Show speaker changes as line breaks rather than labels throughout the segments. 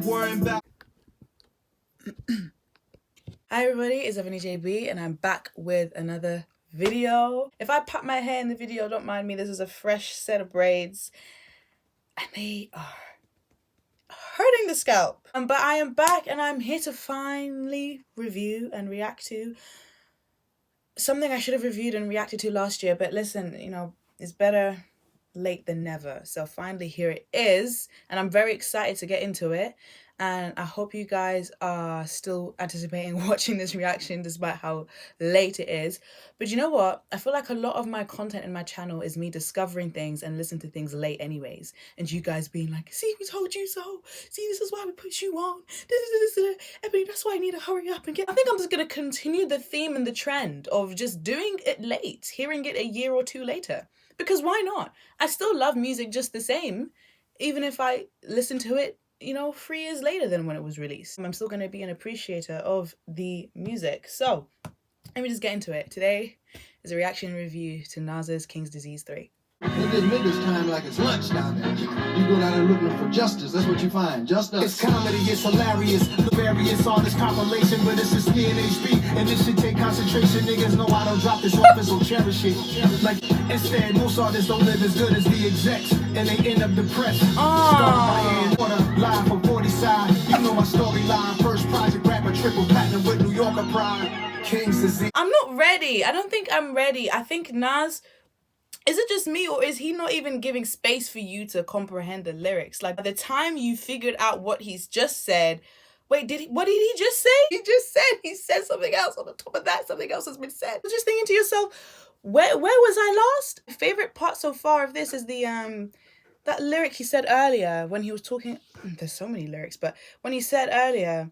worrying about.
Hi everybody, it's Ebony JB and I'm back with another video. If I pat my hair in the video, don't mind me. This is a fresh set of braids and they are hurting the scalp. But I am back and I'm here to finally review and react to something I should have reviewed and reacted to last year. But listen, you know, it's better late than never. So finally here it is and I'm very excited to get into it. And I hope you guys are still anticipating watching this reaction despite how late it is. But you know what? I feel like a lot of my content in my channel is me discovering things and listening to things late anyways. And you guys being like, see, we told you so. See, this is why we put you on. Ebony, that's why I need to hurry up and get... I think I'm just going to continue the theme and the trend of just doing it late, hearing it a year or two later. Because why not? I still love music just the same, even if I listen to it, you know, 3 years later than when it was released. I'm still going to be an appreciator of the music. So let me just get into it. Today is a reaction review to Nas's King's Disease 3.
It is niggas time like it's lunch down there. You go down there looking for justice, that's what you find. Justice. It's comedy, it's hilarious. The various on this compilation, but it's a CNHB. And this should take concentration. Niggas know I don't drop this office, so cherish it. Like, instead, most artists don't live as good as the execs. And they end up depressed. Start by hand, live from 40 side. You know my storyline. First project rapper, triple platinum with New Yorker pride. King's Disease.
I'm not ready. I don't think I'm ready. I think Nas... Is it just me or is he not even giving space for you to comprehend the lyrics? Like by the time you figured out what he's just said, wait, what did he just say? He said something else on the top of that, something else has been said. You're just thinking to yourself, where was I lost? My favorite part so far of this is the that lyric he said earlier when he was talking. There's so many lyrics, but when he said earlier,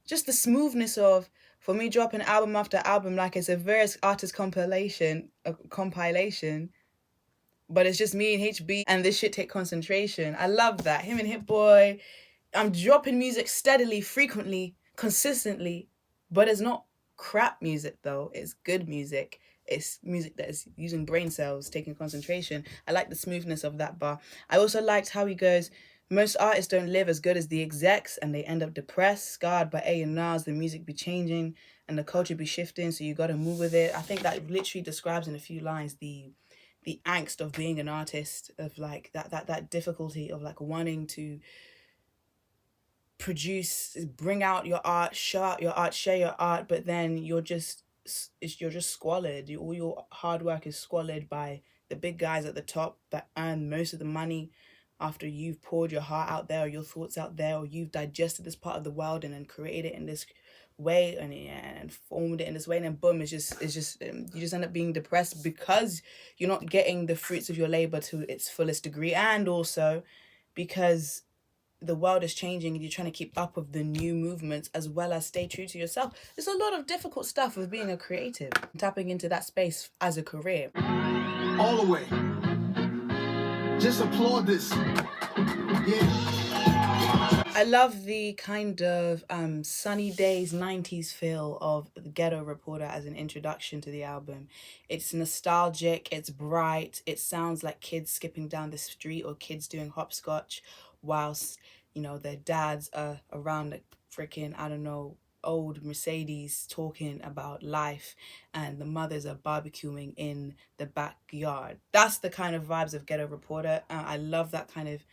just the smoothness of, for me dropping album after album like it's a various artist compilation, but it's just me and HB and this shit take concentration. I love that. Him and Hitboy. I'm dropping music steadily, frequently, consistently, but it's not crap music though. It's good music. It's music that is using brain cells, taking concentration. I like the smoothness of that bar. I also liked how he goes, most artists don't live as good as the execs and they end up depressed, scarred by A and Nas. The music be changing and the culture be shifting, so you got to move with it. I think that literally describes in a few lines the angst of being an artist, of like that difficulty of like wanting to produce, bring out your art, show out your art, share your art, but then you're just squalid. All your hard work is squalid by the big guys at the top that earn most of the money after you've poured your heart out there or your thoughts out there, or you've digested this part of the world and then created it in this way and formed it in this way, and then boom, you just end up being depressed because you're not getting the fruits of your labor to its fullest degree, and also because the world is changing and you're trying to keep up with the new movements as well as stay true to yourself. There's a lot of difficult stuff with being a creative, tapping into that space as a career.
All the way. Just applaud this. Yeah.
I love the kind of sunny days 90s feel of the Ghetto Reporter as an introduction to the album. It's nostalgic, it's bright, it sounds like kids skipping down the street or kids doing hopscotch whilst, you know, their dads are around a freaking, I don't know, old Mercedes talking about life and the mothers are barbecuing in the backyard. That's the kind of vibes of Ghetto Reporter. I love that kind of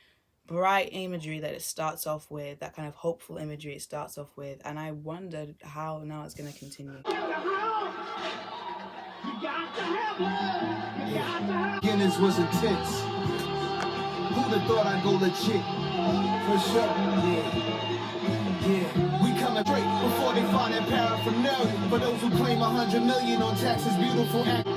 bright imagery that it starts off with, that kind of hopeful imagery it starts off with, and I wondered how now it's going to continue.
Guinness was intense. Who'd have thought I'd go legit? For sure, yeah. We coming straight before they find that paraphernalia. For those who claim 100 million on taxes, beautiful act.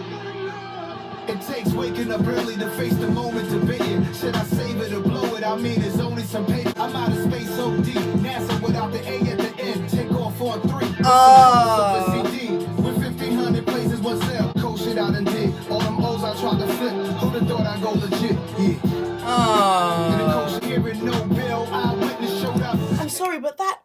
It takes waking up early to face the moment to be it. Should I save it or blow it? I mean, it's only some paper. I'm out of space so deep. NASA without the A at the end. Take off on 3. CD with 1,500 places, one cell. Cold shit out and dig. All them O's I tried to flip. Who'd have thought I'd go legit? Yeah. And the coach hearing no bill. Eyewitness showed up.
I'm sorry, but that...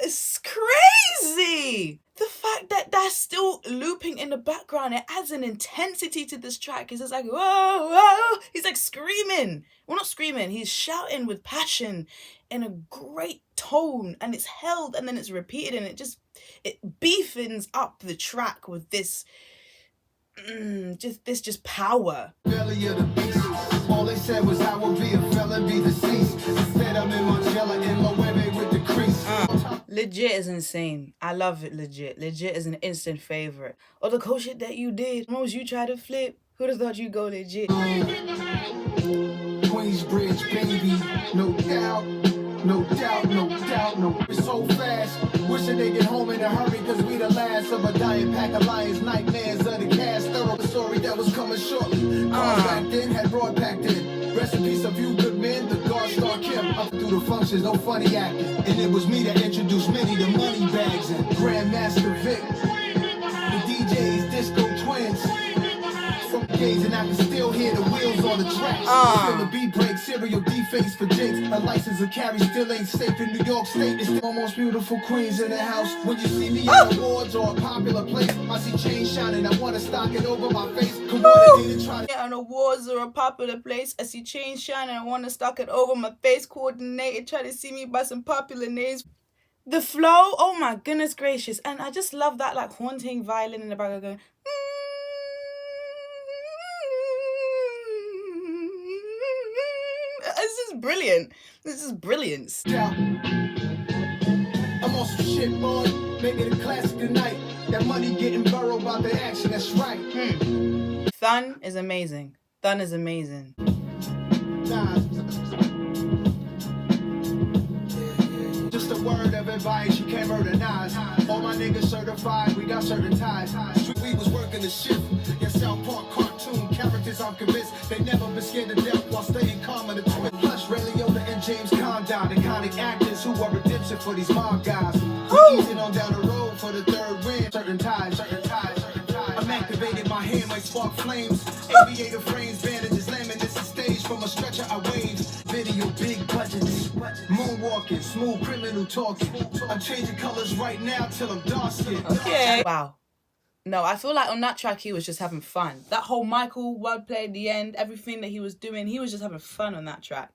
It's crazy! The fact that that's still looping in the background. It adds an intensity to this track. He's just like, whoa, whoa. He's like screaming. Well, not screaming. He's shouting with passion in a great tone, and it's held and then it's repeated, and it beefens up the track with this just power.
Belly of the beast. All they said was I will be a felon, be deceased. Instead I'm in Margiela in Loewe with the crease.
Legit is insane. I love it. Legit is an instant favorite. All the cool shit that you did, most you try to flip. Who'd have thought you'd go legit?
Queensbridge, baby, no doubt, no doubt, no doubt, no. It's so fast. Wishing they get home in a hurry, cause we the last of a dying pack of lions, nightmares of the cast. Thorough story that was coming shortly. Cars back then had broad packed in. Rest in peace of you good men, the God Star Kim. Up through the functions, no funny acting. And it was me that introduced many to money bags and Grandmaster Vic. The DJs, Disco Twins. From gazing, I can still hear the wheels on the tracks. Feel the beat break, serial defaced for Jakes. A license to carry still ain't safe in New York State. It's the most beautiful queens in the house. When you see me at awards or a popular place, I see chains shining, I wanna stock it over my face. Coordinated try to
on awards or a popular place, I see chains shining, I wanna stock it over my face. Coordinated, try to see me by some popular names. The flow, oh my goodness gracious. And I just love that like haunting violin in the background going. This is brilliant. This is brilliance.
I'm on some shit, boy. Make it a classic tonight. That money getting burrowed by the action, that's right.
Thun is amazing. Thun is amazing.
Just a word of advice, you can't murder Nas. All my niggas certified, we got certain ties. We was working the shift. Your South Park cartoon characters, I'm convinced they never been scared to death while staying calm in the twin. Plus, Ray Liotta and James Condon, iconic actors who are redemption for these mob guys. Easing on down the road for the third win. Certain ties, certain ties, certain ties. I'm activated, my hand might spark flames. Aviator frames, bandages, laminates the stage from a stretcher I wave. Video, big budgets, moonwalking, smooth criminal talking. I'm changing colors right now till I'm dark skinned.
Okay. Wow. No, I feel like on that track he was just having fun. That whole Michael wordplay at the end, everything that he was doing, he was just having fun on that track.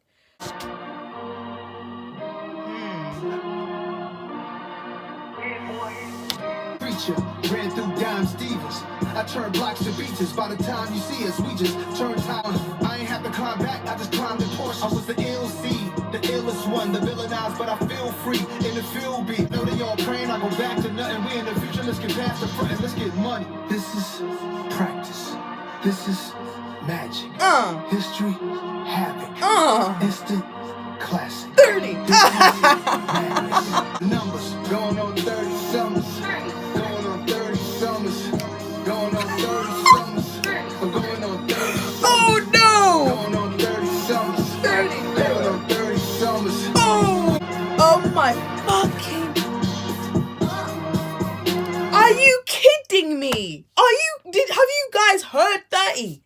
Ran through Dime Stevens. I turned blocks to beaches. By the time you see us, we just turned town. I ain't have to climb back, I just climbed the Porsche. I was the ill seed, the illest one, the villainized, but I feel free in the field beat. Know they all praying, I go back to nothing. We in the future, let's get past the front and let's get money. This is practice. This is magic. History, havoc. Instant classic.
30.
Numbers going on 30 summers. Going on 30 summers. Going on 30 summers. Going on 30 summers.
Oh no!
Going on 30 summers.
30.
Going on 30 summers.
Oh my fucking. Are you kidding me? Have you guys heard 30?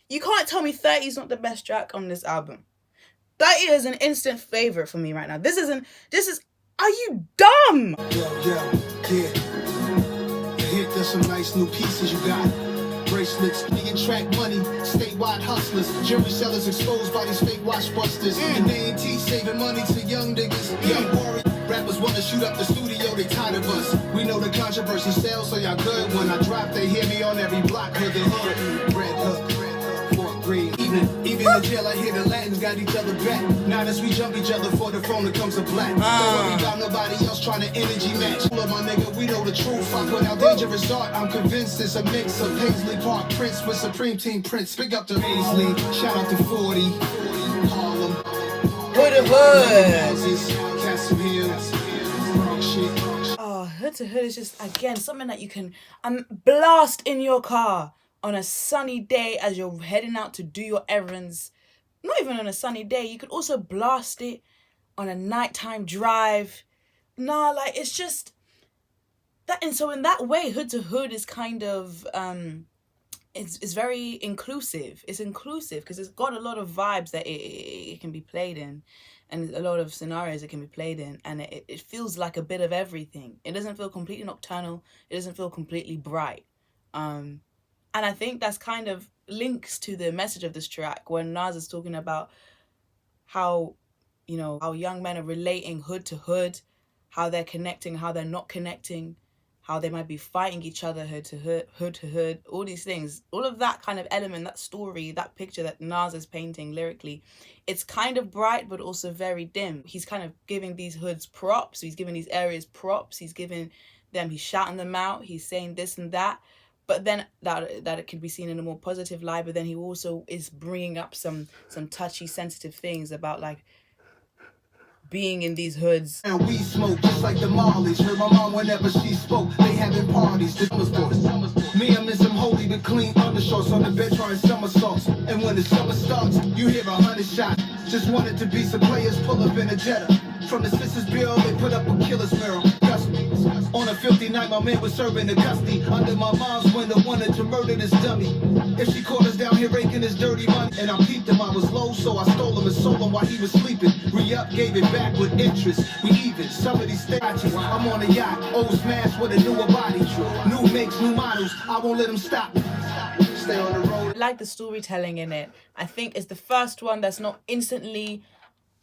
You can't tell me 30 is not the best track on this album. 30 is an instant favorite for me right now. This is, are you dumb?
Yeah. Hit, there's some nice new pieces you got. Bracelets, nigga track money, statewide hustlers, jewelry sellers exposed by these fake watch busters. And they ain't saving money to young niggas. Young worried. Rappers wanna shoot up the studio, they tired of us. We know the controversy sells, so y'all good. When I drop, they hear me on every block. Hood the hood, red hook, fourth green. Even in jail, I hear the Latins got each other back. Now as we jump each other for the phone, it comes to black. Don't worry about nobody else trying to energy match. Look, my nigga, we know the truth. I put out dangerous art. I'm convinced it's a mix of Paisley Park Prince with Supreme Team Prince. Big up to Paisley. Shout out to 40. Harlem.
Hood to hood.
Castle Hill.
Oh, hood to hood is just, again, something that you can blast in your car on a sunny day as you're heading out to do your errands. Not even on a sunny day. You could also blast it on a nighttime drive. Nah, like, it's just that. And so in that way, hood to hood is kind of it's very inclusive. It's inclusive because it's got a lot of vibes that it can be played in, and a lot of scenarios it can be played in, and it feels like a bit of everything. It doesn't feel completely nocturnal. It doesn't feel completely bright. And I think that's kind of links to the message of this track when Nas is talking about how, how young men are relating hood to hood, how they're connecting, how they're not connecting, how they might be fighting each other hood to hood, all these things, all of that kind of element, that story, that picture that Nas is painting lyrically, it's kind of bright but also very dim. He's kind of giving these hoods props, he's giving these areas props, he's shouting them out, he's saying this and that. But then that it can be seen in a more positive light. But then he also is bringing up some touchy, sensitive things about like being in these hoods.
And we smoke just like the Marleys. Heard my mom whenever she spoke. They having parties. This was me and Miss holy but clean undershorts on the bed trying somersaults. And when the summer starts, you hear 100 shots. Just wanted to be some players pull up in a Jetta. From the Sisters Bill, they put up a killer's mural. On a filthy night, my man was serving a gusty. Under my mom's window, wanted to murder this dummy. If she caught us down here raking his dirty money, and I peeped him, I was low, so I stole him and sold him while he was sleeping. Re-up, gave it back with interest. We even, some of these statues. I'm on a yacht, old smash with a newer body. New makes, new models, I won't let them stop. Stay on the road.
I like the storytelling in it. I think it's the first one that's not instantly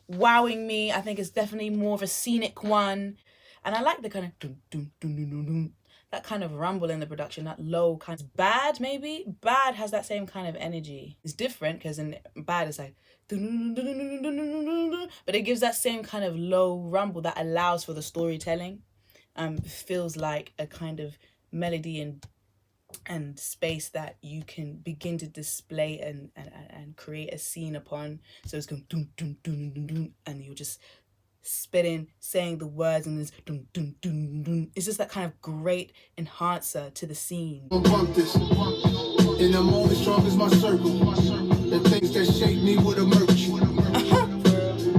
wowing me. I think it's definitely more of a scenic one. And I like the kind of dun, dun, dun, dun, dun, dun, that kind of rumble in the production, that low kind of Bad, maybe? Bad has that same kind of energy. It's different because in Bad it's like dun, dun, dun, dun, dun, dun, dun, dun, but it gives that same kind of low rumble that allows for the storytelling. Feels like a kind of melody and space that you can begin to display and create a scene upon. So it's going dun, dun, dun, dun, dun, and you're just spitting, saying the words, and this dun, dun, dun, dun. It's just that kind of great enhancer to the scene.
And I'm only strong as my circle. The things that shape me would emerge.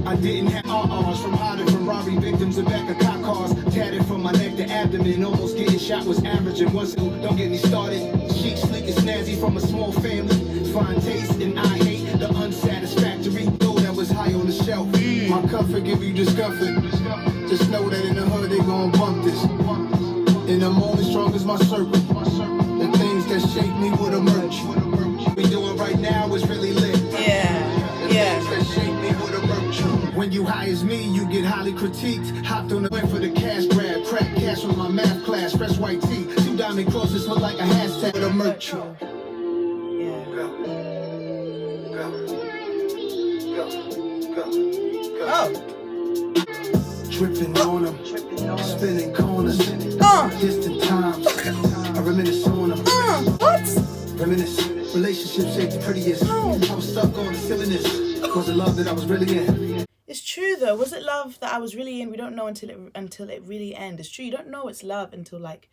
I didn't have RRs from hiding from robbery victims and back of cop cars. Tatted from my neck to abdomen, almost getting shot was average. And once don't get me started. Chic, sleek, and snazzy from a small family. Fine taste, and I hate the unsatisfactory. Though that was high on the shelf. My comfort give you discomfort. Just know that in the hood they gon' bump this. And I'm only strong as my circle. The things that shape me would emerge. What we doing right now is really lit.
Yeah, yeah.
Things that shape me would emerge. When you high as me, you get highly critiqued. Hopped on the went for the cash grab. Crack cash from my math class. Fresh white tee. 2 diamond crosses look like a hashtag with a merch.
Oh.
Tripping on them, spinning corners, distant times. I reminisce on them.
What?
Reminisce, relationships ain't the prettiest. I was stuck on the silliness. Was it love that I was really in?
It's true though. Was it love that I was really in? We don't know until it really ends. It's true. You don't know it's love until like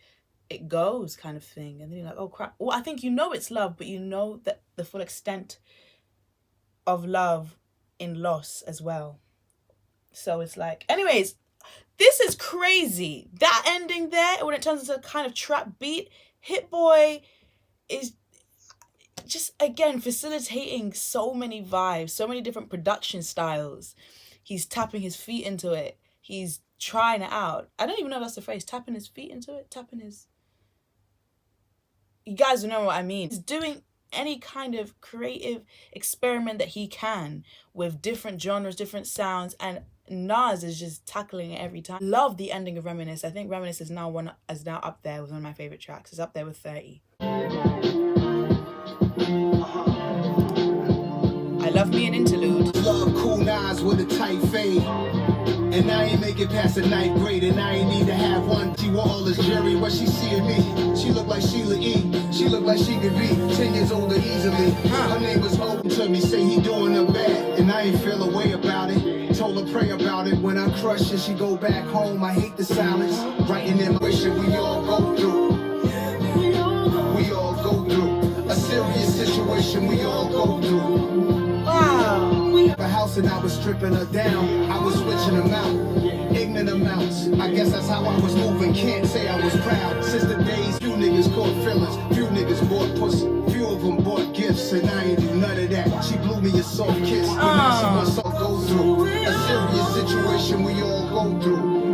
it goes, kind of thing, and then you're like, oh crap. Well, I think you know it's love, but you know that the full extent of love in loss as well. So it's like, anyways, this is crazy. That ending there, when it turns into a kind of trap beat, Hitboy is just, again, facilitating so many vibes, so many different production styles. He's tapping his feet into it. He's trying it out. I don't even know if that's the phrase, tapping his feet into it, you guys know what I mean. He's doing any kind of creative experiment that he can with different genres, different sounds, and Nas is just tackling it every time. Love the ending of Reminisce. I think Reminisce is now up there with one of my favorite tracks. It's up there with 30. I love me an interlude.
Love cool Nas with a tight fade. And I ain't make it past the 9th grade, and I ain't need to have one. She wore all this jewelry, what she seeing me? She look like Sheila E. She look like she could be 10 years older easily. Her name was open to me, say he doing her bad, and I ain't feel a way about it. Told her pray about it. When I crush her, she go back home. I hate the silence. Writing in my wishing we all go through. We all go through a serious situation. We all go through.
Wow.
The house and I was stripping her down. I was switching them out. Ignorant amounts. I guess that's how I was moving. Can't say I was proud. Since the days, few niggas caught feelings. Few niggas bought pussy. Few of them bought gifts, and I ain't do none of that. She blew me a soft kiss. But now she must all go through a serious situation. We all go through.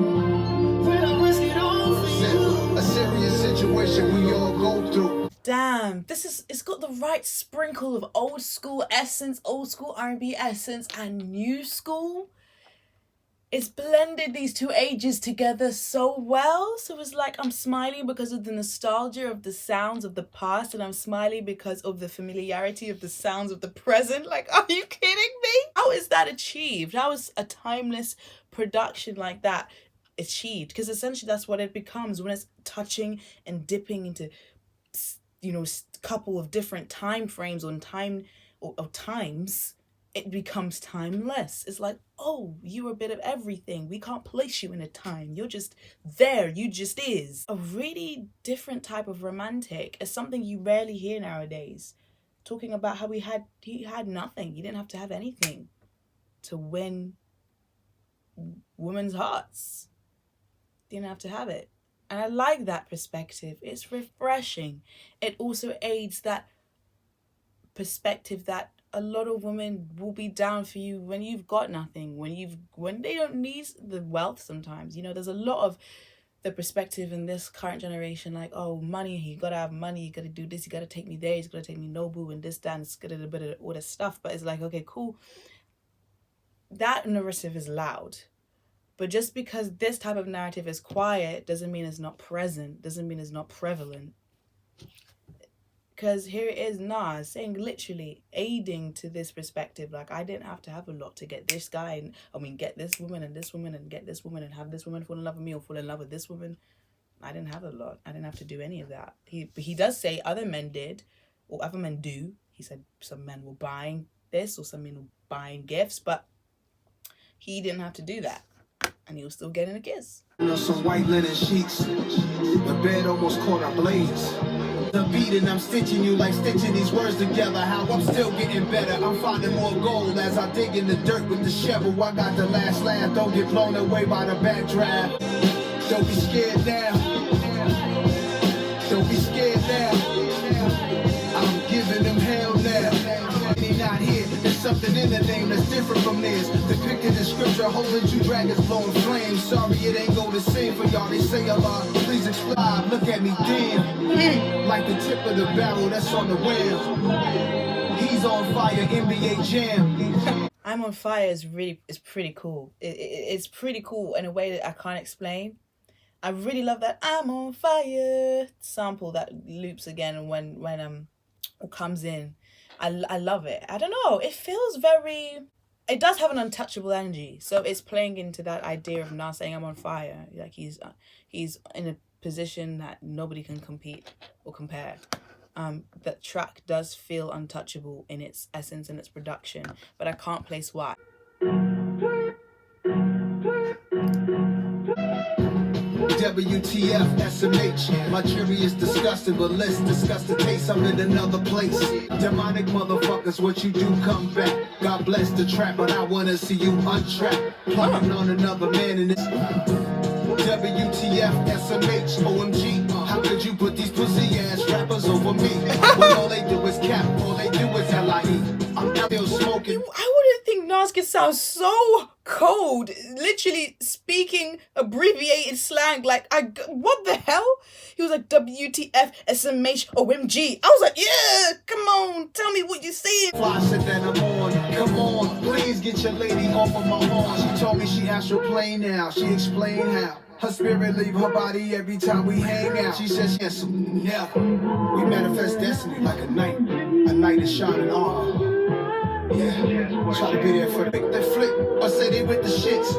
A serious situation we all go through.
damn, it's got the right sprinkle of old school essence, old school R&B essence, and new school. It's blended these two ages together so well. So it's like I'm smiling because of the nostalgia of the sounds of the past, and I'm smiling because of the familiarity of the sounds of the present. Like, are you kidding me? How is that achieved? How is a timeless production like that achieved? Because essentially that's what it becomes when it's touching and dipping into, you know, couple of different time frames on time or times. It becomes timeless. It's like, oh, you're a bit of everything. We can't place you in a time. You're just there. You just is. A really different type of romantic is something you rarely hear nowadays. Talking about how he had nothing. He didn't have to have anything to win women's hearts. Didn't have to have it. And I like that perspective. It's refreshing. It also aids that perspective that a lot of women will be down for you when you've got nothing, when they don't need the wealth sometimes. You know, there's a lot of the perspective in this current generation, like, oh, money, you gotta have money, you gotta do this, you gotta take me there, you gotta take me Nobu and this, that, and it's got a bit of all this stuff. But it's like, okay, cool. That narrative is loud. But just because this type of narrative is quiet doesn't mean it's not present, doesn't mean it's not prevalent. Because here it is, Nas saying, literally aiding to this perspective. Like, I didn't have to have a lot to get this guy, and get this woman and this woman and get this woman and have this woman fall in love with me or fall in love with this woman. I didn't have a lot. I didn't have to do any of that. He does say other men did, or other men do. He said some men were buying this or some men were buying gifts, but he didn't have to do that. And he was still getting a kiss.
Some white linen sheets. The bed almost caught ablaze. The beat and I'm stitching you like stitching these words together. How I'm still getting better. I'm finding more gold as I dig in the dirt with the shovel. I got the last laugh. Don't get blown away by the backdraft. Don't be scared now. Don't be scared now. I'm giving them hell now. He not here. There's something in the name that's different from theirs. Depicted in scripture, holding two dragons blowing flames. Sorry, it ain't go the same for y'all. They say a lot. Please explain. Look at me, damn. Like the tip of the barrel that's on the wheel. He's on fire, NBA Jam.
I'm on Fire is pretty cool. It's pretty cool in a way that I can't explain. I really love that I'm on fire sample that loops again when it comes in. I love it. I don't know. It feels it does have an untouchable energy. So it's playing into that idea of Nas saying I'm on fire. Like he's in a position that nobody can compete or compare. That track does feel untouchable in its essence and its production, but I can't place why.
WTF, SMH. My jury is disgusting, but let's discuss the case. I'm in another place. Demonic motherfuckers, what you do, come back. God bless the trap, but I wanna see you untrapped. Plotting on another man in this. WTF, SMH, OMG. How could you put these pussy ass rappers over me? When all they do is cap, all they do is LIE. I'm still smoking.
I wouldn't think Nas could sound so cold, literally speaking abbreviated slang. Like, what the hell? He was like, WTF, SMH, OMG. I was like, yeah, come on, tell me what you're saying.
Fly shit that I'm on, come on, please get your lady off of my horn. She told me she astral plane now, she explained how. Her spirit leave her body every time we hang out. She says yes, yeah. We manifest destiny like a night is shining on. Yeah, try to be there for they flip or say they with the shits.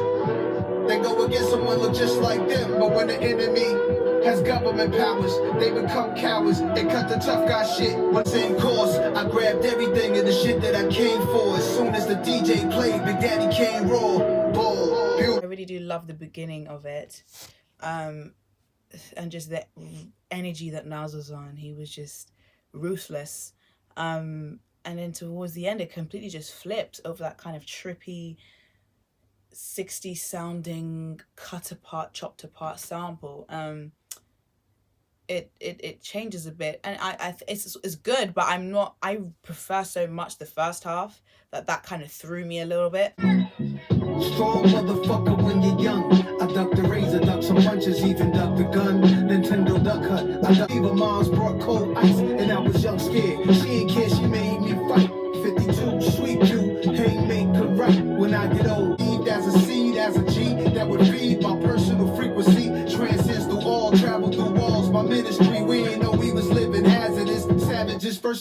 They go against someone look just like them, but when the enemy has government powers, they become cowards and cut the tough guy shit. What's in course? I grabbed everything in the shit that I came for. As soon as the DJ played, Big Daddy came raw. Ball.
I really do love the beginning of it, and just the energy that Nas was on. He was just ruthless. And then towards the end, it completely just flipped over that kind of trippy 60s sounding cut apart, chopped apart sample. It changes a bit, and it's good, but I prefer so much the first half that kind of threw me a little bit.
Strong motherfucker when you're young. I duck the razor, duck some punches, even duck the gun. Nintendo duck hut. I duck even mom's brought cold ice.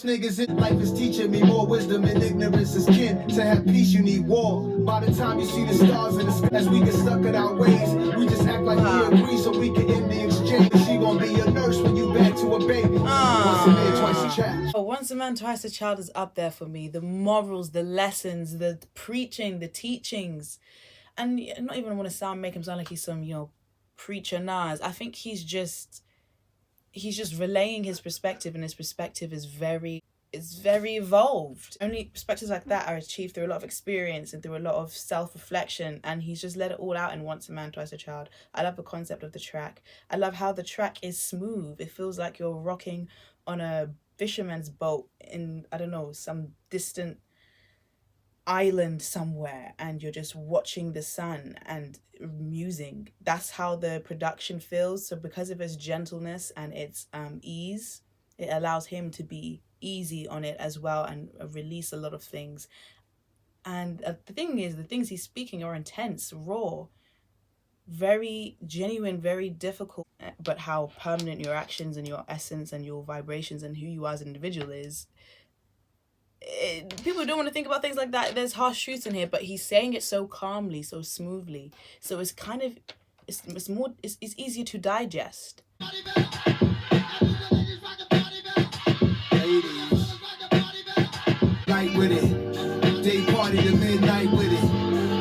Most niggas in life is teaching me more wisdom and ignorance is kin. To have peace, you need war. By the time you see the stars in the sky, as we get stuck in our ways, we just act like we agree so we can end the exchange. She gonna be your nurse when you back to a baby. Once a man, twice a child.
Oh, once a man, twice a child is up there for me. The morals, the lessons, the preaching, the teachings. And I not even want to make him sound like he's some, preacher Nas. I think he's just relaying his perspective, and his perspective is very evolved. Only perspectives like that are achieved through a lot of experience and through a lot of self-reflection, and he's just let it all out in Once a Man, Twice a Child. I love the concept of the track. I love how the track is smooth. It feels like you're rocking on a fisherman's boat in, I don't know, some distant island somewhere, and you're just watching the sun and musing. That's how the production feels. So because of its gentleness and its ease, it allows him to be easy on it as well and release a lot of things. And the thing is, the things he's speaking are intense, raw, very genuine, very difficult. But how permanent your actions and your essence and your vibrations and who you are as an individual is, people don't want to think about things like that. There's harsh truths in here, but he's saying it so calmly, so smoothly. So it's kind of, it's easier to digest.
Night with it, day party to midnight with it.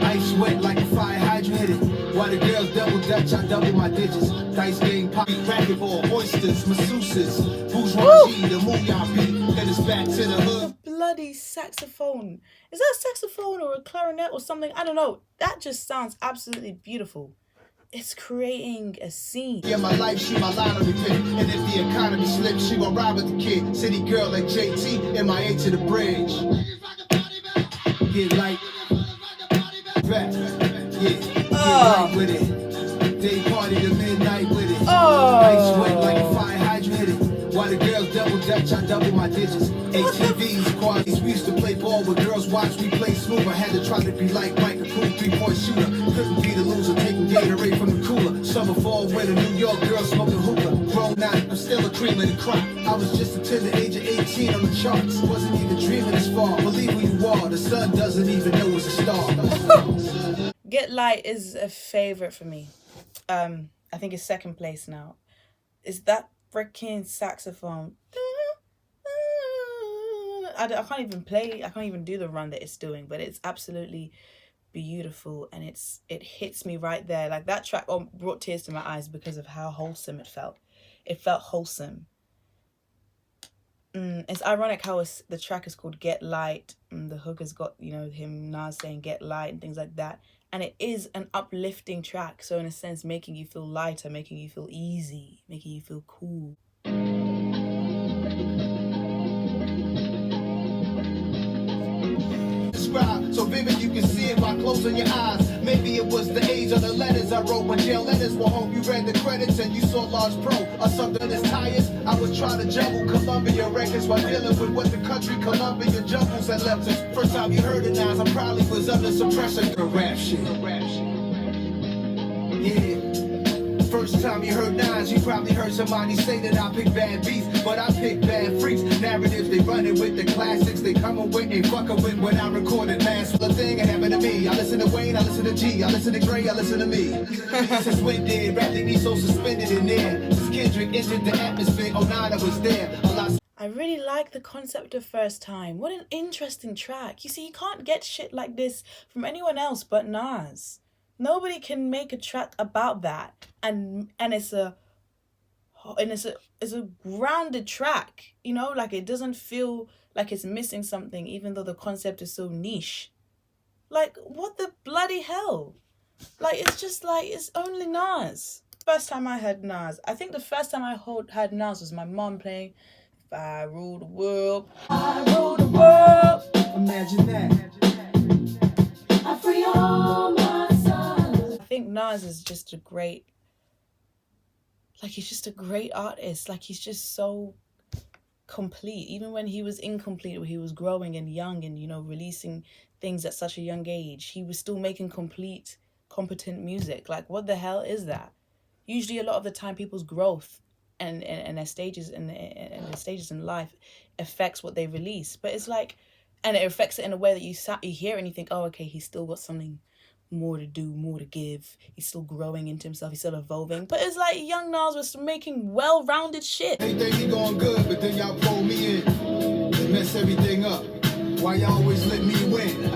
Ice wet like a fire hydrant hit it. While the girls double dutch, I double my digits. Dice game, poppy, racquetball, oysters, masseuses, bourgeoisie, the mooyah beat. Then it's back to the hood.
The bloody saxophone. Is that a saxophone or a clarinet or something? I don't know. That just sounds absolutely beautiful. It's creating a scene.
Yeah, my life, she my lottery pick. And if the economy slips, she gon' ride with the kid. City girl like JT, MIA to the bridge. Get light. Back. Yeah. Get light with it. Day party to midnight with it. Ice wet like a fire hydrant hit it. While the girls double dutch, I double my digits. ATVs, quads, we used to play ball with girls, watch we play smooth. I had to try to be like Mike, a cool 3-point shooter. Couldn't be the loser, taking Gatorade from the cooler. Summer, fall, winter, New York girls smoking hookah. Grown out, I'm still a cream of the crop. I was just until the age of 18 on the charts. Wasn't even dreaming this far. Believe who you are, the sun doesn't even know it's a star.
Get Light is a favorite for me. I think it's second place now. Is that freaking saxophone? I can't even play. I can't even do the run that it's doing, but it's absolutely beautiful, and it hits me right there. Like that track brought tears to my eyes because of how wholesome it felt. It felt wholesome. It's ironic how the track is called Get Light. The hook has got, him Nas saying get light and things like that. And it is an uplifting track. So in a sense, making you feel lighter, making you feel easy, making you feel cool.
So vivid you can see it by closing your eyes. Maybe it was the age of the letters I wrote when jail letters were home. You read the credits and you saw large pro or something that's tires. I was trying to juggle Columbia records while dealing with what the country Columbia jungles had left us. First time you heard it, Nas, I probably was under suppression. The rap shit. Yeah. First time you heard Nas, you probably heard somebody say that I pick bad beats, but I pick bad freaks. Narratives, they running with the classics, they coming with, ain't fucking with when I recorded last. The thing that happened to me, I listen to Wayne, I listen to G, I listen to Dre, I listen to me. Since when did rap leave me so suspended in there? Since Kendrick entered the atmosphere, 09 I was there.
I really like the concept of First Time. What an interesting track. You see, you can't get shit like this from anyone else but Nas. Nobody can make a track about that, and it's a grounded track, like it doesn't feel like it's missing something, even though the concept is so niche. Like, what the bloody hell? Like, it's just like, it's only Nas. First time I heard Nas, I think the first time I heard Nas was my mom playing If I Rule the World, I Rule the World.
Imagine that.
I free all my sons. I think Nas is just he's just a great artist. Like, he's just so complete. Even when he was incomplete, when he was growing and young and, releasing things at such a young age, he was still making complete, competent music. Like, what the hell is that? Usually a lot of the time people's growth and their stages and their stages in life affects what they release. But it's like, and it affects it in a way that you hear it and you think, oh, okay, he's still got something more to do, more to give. He's still growing into himself. He's still evolving. But it's like young Nas was making well-rounded shit.
They think he going good, but then y'all pull me in, mess everything up. Why y'all always let me win?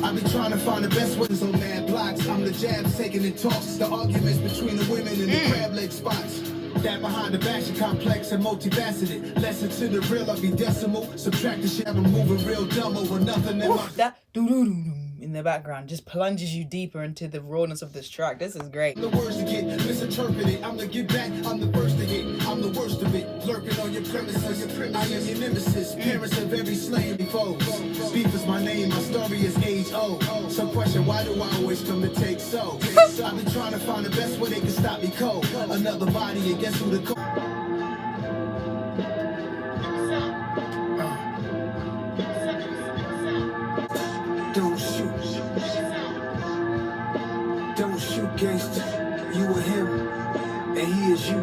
I be trying to find the best ones on mad blocks. I'm the jabs taking the talks, the arguments between the women and the crab leg spots. That behind the back, you complex and multifaceted. Lesson to the real, I be decimal. Subtract the shit, I'm moving real dumb over nothing in my...
That doo-doo-doo-doo in the background just plunges you deeper into the rawness of this track. This is great.
The words to get misinterpreted. I'm the get back, I'm the first to hit. I'm the worst of it. Lurking on your premises. I am your nemesis. Parents of every slain foes. Beef is my name, my story is age old. So question, why do I always come to take so? I've been trying to find the best way they can stop me cold. Another body, and guess who the co- Don't shoot. Don't shoot, gangster. You are him, and he is you.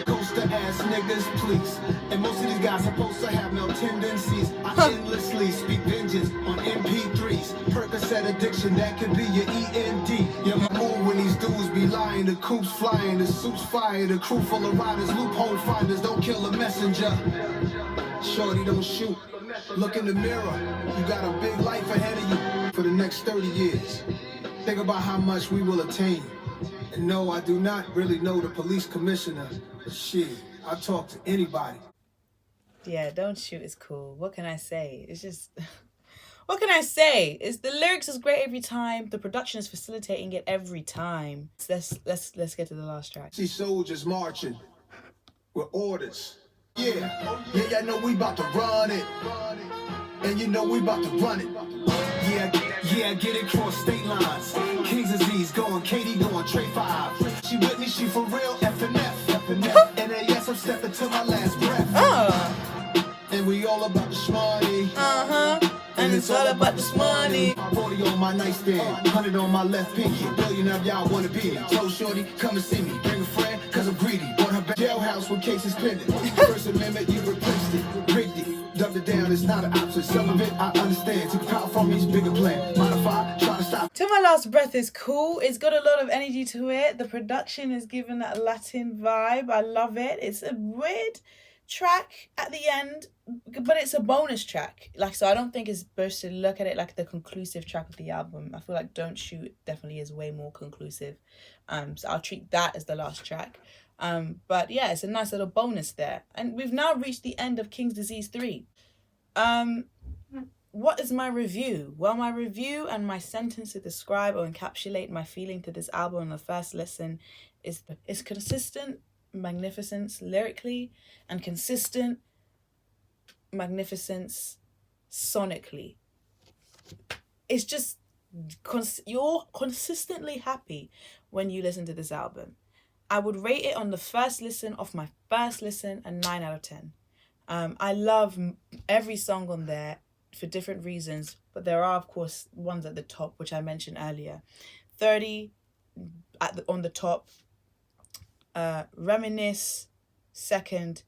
Ghost ass niggas, please. And most of these guys supposed to have no tendencies. I endlessly speak vengeance on MP3s. Percocet addiction, that could be your END. Yeah, my move when these dudes be lying. The coops flying, the suits fire. The crew full of riders, loophole finders. Don't kill a messenger. Shorty, don't shoot. Look in the mirror. You got a big life ahead of you for the next 30 years. Think about how much we will attain. And no, I do not really know the police commissioner. But shit, I talk to anybody.
Yeah, don't shoot is cool. What can I say? It's just... What can I say? It's the lyrics is great every time. The production is facilitating it every time. Let's get to the last track.
See soldiers marching with orders. Yeah, I know we about to run it. And you know we about to run it. Yeah, get it cross state lines. King's disease going, Katie going, Trey 5. She with me, she for real, F&F. And then yes, I'm stepping to my last breath. And we all about the shmoney.
And it's all about this money.
40 on my nightstand, 100 on my left pinky. Billion of y'all wanna be me. Told Shorty, come and see me. Bring a friend, cause I'm greedy. Bought her back jailhouse with cases pending. First Amendment, you replaced it. Rigged it, dumped it down, it's not an option. Some of it I understand. Took power from me, bigger plan. Modify, try to stop.
Till My Last Breath is cool. It's got a lot of energy to it. The production is given that Latin vibe. I love it. It's a weird track at the end, but it's a bonus track. Like, so I don't think it's supposed to look at it like the conclusive track of the album. I feel like Don't Shoot definitely is way more conclusive. So I'll treat that as the last track. But yeah, it's a nice little bonus there. And we've now reached the end of King's Disease 3. What is my review? Well, my review and my sentence to describe or encapsulate my feeling to this album on the first listen is consistent magnificence lyrically and consistent magnificence sonically. It's just you're consistently happy when you listen to this album. I would rate it on the first listen of my first listen a 9 out of 10. I love every song on there for different reasons, but there are of course ones at the top which I mentioned earlier. 30 on the top, Reminisce second,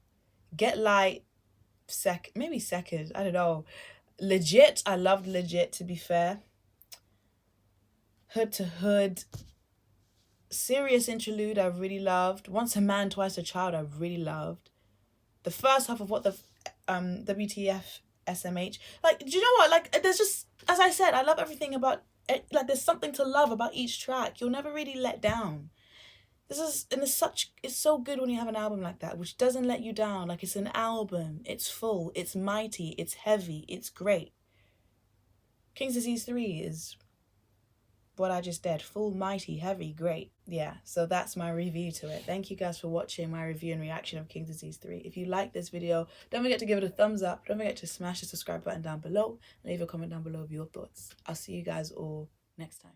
Get Light maybe second, I don't know. Legit, I loved Legit, to be fair. Hood to Hood, Serious Interlude I really loved. Once a Man, Twice a Child I really loved. The first half of what the WTF SMH, like, do you know what, like, there's just, as I said, I love everything about it. Like, there's something to love about each track. You'll never really let down. It's so good when you have an album like that, which doesn't let you down. Like, it's an album, it's full, it's mighty, it's heavy, it's great. King's Disease 3 is what I just did. Full, mighty, heavy, great. Yeah, so that's my review to it. Thank you guys for watching my review and reaction of King's Disease 3. If you like this video, don't forget to give it a thumbs up. Don't forget to smash the subscribe button down below and leave a comment down below of your thoughts. I'll see you guys all next time.